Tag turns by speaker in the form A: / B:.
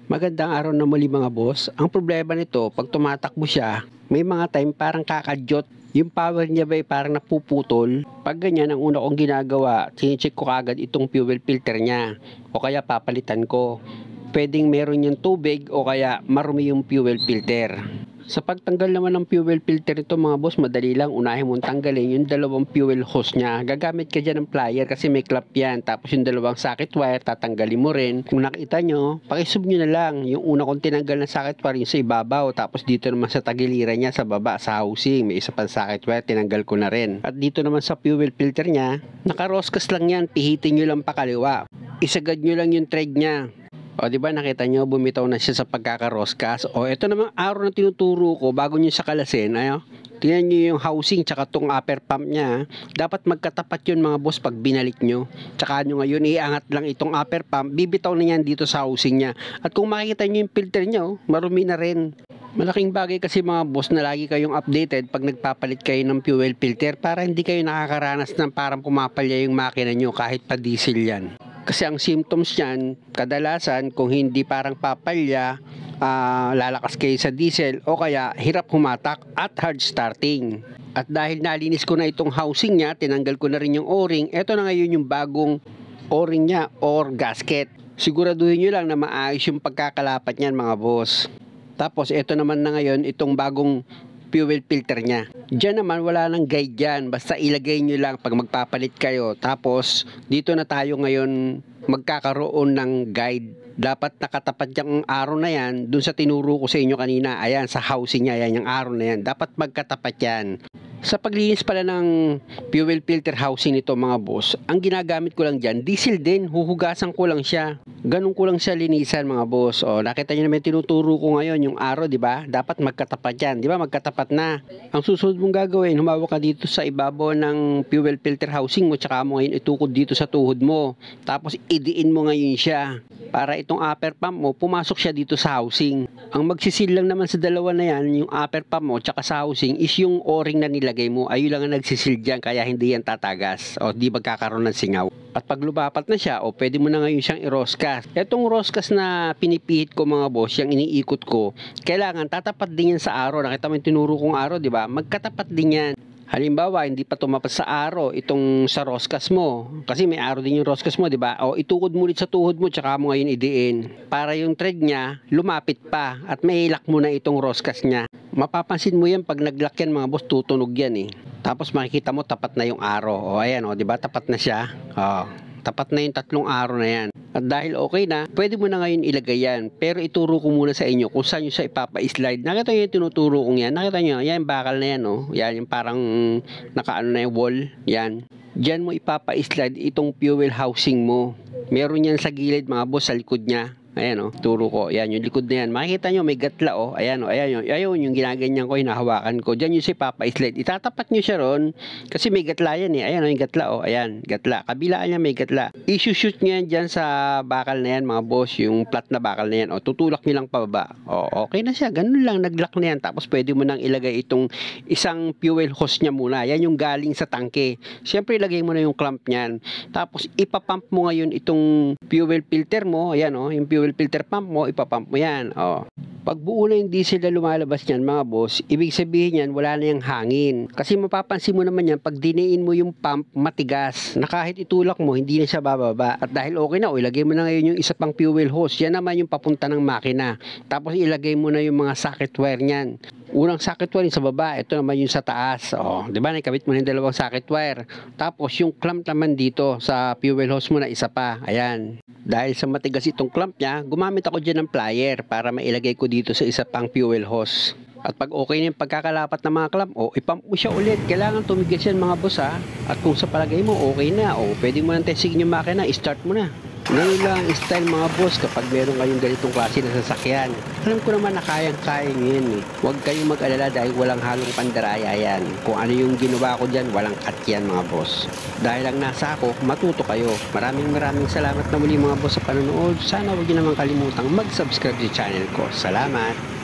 A: Magandang araw na muli mga boss. Ang problema nito, pag tumatakbo siya, may mga time parang kakadyot. Yung power niya ba parang napuputol. Pag ganyan, ang una kong ginagawa, sinecheck ko kagad itong fuel filter niya. O kaya papalitan ko. Pwedeng meron yung tubig o kaya marumi yung fuel filter. Sa pagtanggal naman ng fuel filter nito mga boss, madali lang. Unahin mong tanggalin yung dalawang fuel hose niya. Gagamit ka dyan ng plier kasi may clamp yan. Tapos yung dalawang socket wire, tatanggalin mo rin. Kung nakita nyo, pakisub nyo na lang. Yung una kong tinanggal na socket wire, yung sa ibabaw. Tapos dito naman sa tagiliran niya, sa baba, sa housing, may isa pang socket wire, tinanggal ko na rin. At dito naman sa fuel filter niya, nakaroskas lang yan. Pihitin nyo lang pakaliwa. Isagad nyo lang yung thread niya. O diba nakita nyo, bumitaw na siya sa pagkakaroskas. O ito namang araw na tinuturo ko bago nyo siya kalasin. Ayo, tingnan nyo yung housing tsaka tong upper pump niya. Dapat magkatapat yun mga boss pag binalik nyo. Tsaka nyo ngayon iangat lang itong upper pump. Bibitaw na yan dito sa housing niya. At kung makikita nyo yung filter nyo, marumi na rin. Malaking bagay kasi mga boss na lagi kayong updated pag nagpapalit kayo ng fuel filter para hindi kayo nakakaranas ng parang pumapalya yung makina nyo kahit pa diesel yan. Kasi ang symptoms niyan, kadalasan kung hindi parang papalya, lalakas kayo sa diesel o kaya hirap humatak at hard starting. At dahil nalinis ko na itong housing niya, tinanggal ko na rin yung o-ring, eto na ngayon yung bagong o-ring niya or gasket. Siguraduhin nyo lang na maayos yung pagkakalapat niyan mga boss. Tapos eto naman na ngayon itong bagong fuel filter niya. Diyan naman wala nang guide yan. Basta ilagay nyo lang pag magpapalit kayo. Tapos dito na tayo ngayon magkakaroon ng guide. Dapat nakatapat yung arrow na yan dun sa tinuro ko sa inyo kanina. Ayan, sa housing niya, ayan yung arrow na yan. Dapat magkatapat yan. Sa paglinis pala ng fuel filter housing nito mga boss, ang ginagamit ko lang dyan, diesel din, huhugasan ko lang siya. Ganun ko lang siya linisan mga boss. O, nakita nyo naman tinuturo ko ngayon yung arrow, di ba? Dapat magkatapat yan, di ba? Magkatapat na. Ang susunod mong gagawin, humawak ka dito sa ibabaw ng fuel filter housing mo, tsaka mo ngayon itukod dito sa tuhod mo. Tapos idiin mo ngayon siya para itong upper pump mo, pumasok siya dito sa housing. Ang magsisil lang naman sa dalawa na yan, yung upper pump mo, tsaka sa housing, is yung o-ring na nilagay mo. Ayun lang ang nagsisil dyan, kaya hindi yan tatagas o di magkakaroon ng singaw. At pag lumapat na siya, o pwede mo na ngayon siyang i-roscas. Itong roscas na pinipihit ko mga boss, yung iniikot ko, kailangan tatapat din yan sa araw. Nakita mo yung tinuro kong araw, di ba? Magkatapat din yan. Halimbawa, hindi pa tumapat sa araw itong sa roscas mo. Kasi may araw din yung roscas mo, di ba? O itukod mo ulit sa tuhod mo, tsaka mo ngayon idiin. Para yung thread niya, lumapit pa at may lock mo na itong roscas niya. Mapapansin mo yan pag nag-lock yan mga boss, tutunog yan eh. Tapos makikita mo tapat na yung araw. O ayan o, di ba? Tapat na siya. O, tapat na yung tatlong araw na yan. At dahil okay na, pwede mo na ngayon ilagay yan. Pero ituro ko muna sa inyo kung saan nyo siya ipapa-slide. Nakita nyo yung tinuturo kong yan. Nakita nyo, yan yung bakal na yan. Oh. Yan yung parang nakaano na yung wall. Yan. Diyan mo ipapa-slide itong fuel housing mo. Meron yan sa gilid mga boss, sa likod niya. Ayan o, turo ko. Ayan, yung likod na yan. Makikita nyo, may gatla o. Ayan o, ayan yung ginaganyan ko, hinahawakan ko. Diyan yung si Papa Slide. Itatapat nyo siya ron kasi may gatla yan eh. Ayan o, yung gatla o. Ayan, gatla. Kabilaan niya may gatla. I-shoot nyo yan dyan sa bakal na yan, mga boss. Yung flat na bakal na yan. O, tutulak nyo lang pababa. O, okay na siya. Ganun lang, nag-lock na yan. Tapos pwede mo nang ilagay itong isang fuel hose niya muna. Yan yung galing sa tangke. Siyempre, ilagay mo na yung clamp niyan. Tapos, ipapump mo ngayon itong fuel filter mo. Ayan o, yung fuel filter pump mo, ipapump mo yan. O. Pag buo na yung diesel na lumalabas niyan mga boss, ibig sabihin yan, wala na yung hangin. Kasi mapapansin mo naman yan, pag diniin mo yung pump, matigas. Na kahit itulak mo, hindi na siya bababa. At dahil okay na, ilagay mo na ngayon yung isa pang fuel hose. Yan naman yung papunta ng makina. Tapos ilagay mo na yung mga socket wire niyan. Unang socket wire sa baba, ito naman yung sa taas. O, di ba? Nakabit mo na yung dalawang socket wire. Tapos yung clamp naman dito sa fuel hose mo na isa pa. Ayan. Dahil sa matigas itong clamp niya, gumamit ako dyan ng plier para mailagay ko dito sa isa pang fuel hose. At pag okay na yung pagkakalapat ng mga clamp, ipump mo siya ulit. Kailangan tumigas yan mga boss ha. At kung sa palagay mo okay na, pwede mo nang testingin yung makina, start mo na. Ngayon lang style mga boss kapag meron kayong ganitong klase na sasakyan. Alam ko naman na kayang-kaya nyo yan eh. Huwag kayong mag-alala dahil walang halong pandaraya yan. Kung ano yung ginawa ko dyan, walang cut yan mga boss. Dahil lang nasa ako, matuto kayo. Maraming salamat na muli mga boss sa panonood. Sana huwag nyo naman kalimutang mag-subscribe sa channel ko. Salamat!